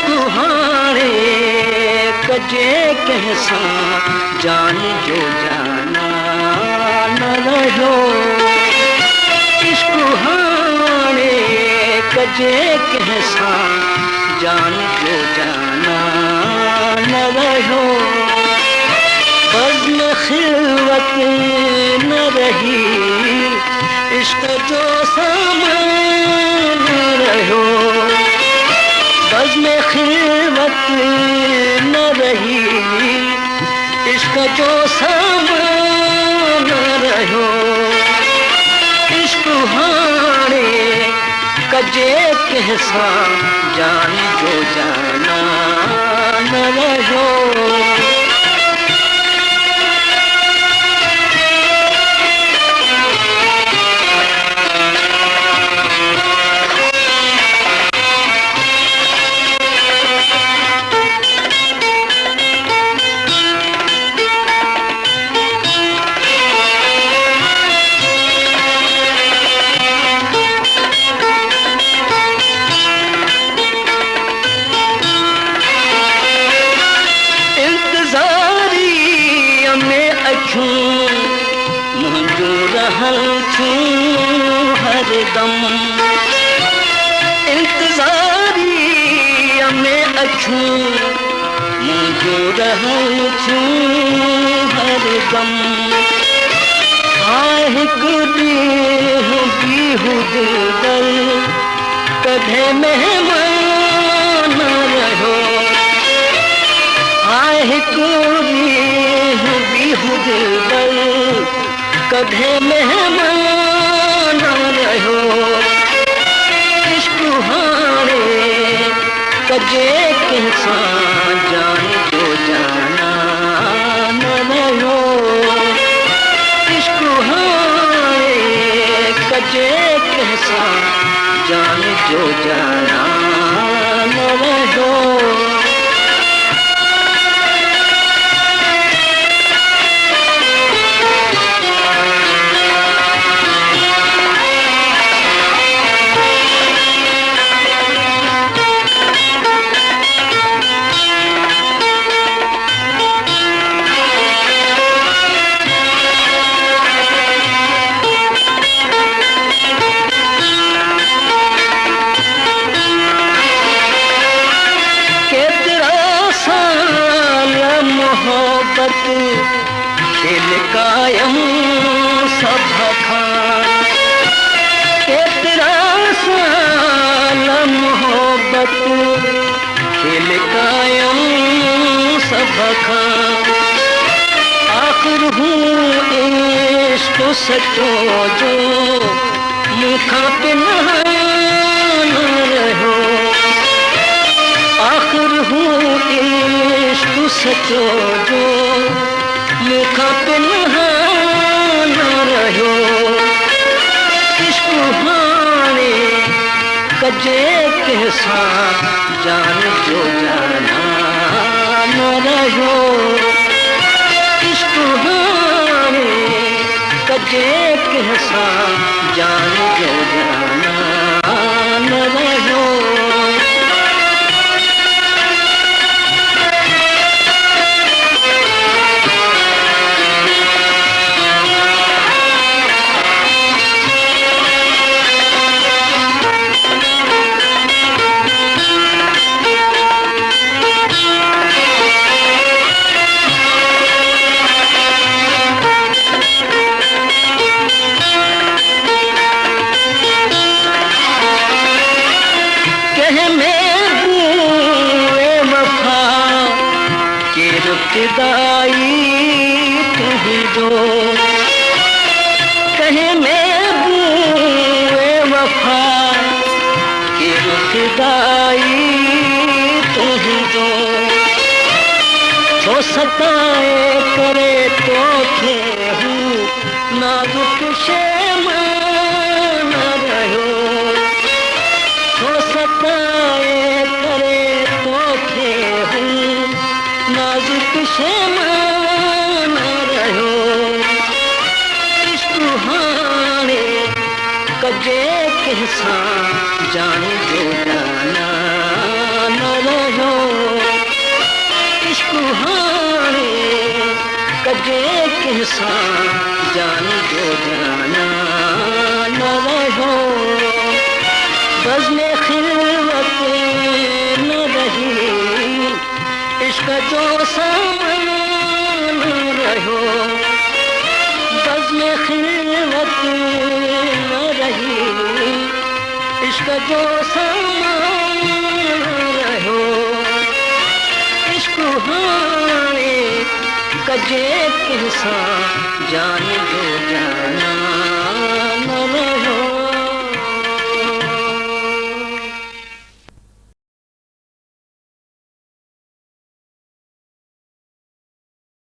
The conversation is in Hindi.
इश्क हाणे कजे कंहिंसां जान जो जाना न रहियो। इश्क हाणे कजे कंहिंसां जान जो जाना न रहियो। बज़्म खिलवत न रही, इश्क जो सामान रहियो। बज़्म खिलवत न रही, इश्क जो सामान रहियो। इश्क हाणे कजे कंहिंसां जान जो जाना न रहियो। मुंहिंजो रहल छूं हरदम, इंतज़ारीअ में अखियूं मुंहिंजो रहल छूं हरदम। हाय हिकु ॾींहुं बीहुदे दिल कॾहिं महिमान रहियो। हाय हिकु ॾींहुं बीहुदे दिल कॾहिं महिमान रहियो। इश्क हाणे कजे कंहिंसां जान जो जाना न रहियो। इश्क हाणे कजे कंहिंसां जान जो जाना न रहियो। खेल कायम सभ खां, केतिरा साल मोहब्बत खेल कायम सभ खां। आख़िर हूं इश्क सचो जो मूंखां पिनहान रहियो। आख़िर हूं इश्क सचो जो मूंखां पिनहान रहियो। इश्क हाणे कजे कंहिंसां जान जो जाना न रहियो। इश्क हाणे कजे कंहिंसां जान जो जाना न रहियो। इब्तिदाई तुझो कहे महबूबे वफा की इब्तिदाई तुझो छो सताए करे तो थे हूँ नाजुक शेमान रहो छो सताए करे तो थे हूँ नाजुक शेमान रहो इश्क हाणे कजे कंहिंसां जान जो जाना न रहो। कजे किसा जान जो जाना न रहो, बज़्म खिलवत न रही, इश्क जो सामान रहो, बज़्म खिलवत न रही, इश्क जो सामान रहो, इश्क हाणे कजे किसा जान जो जाना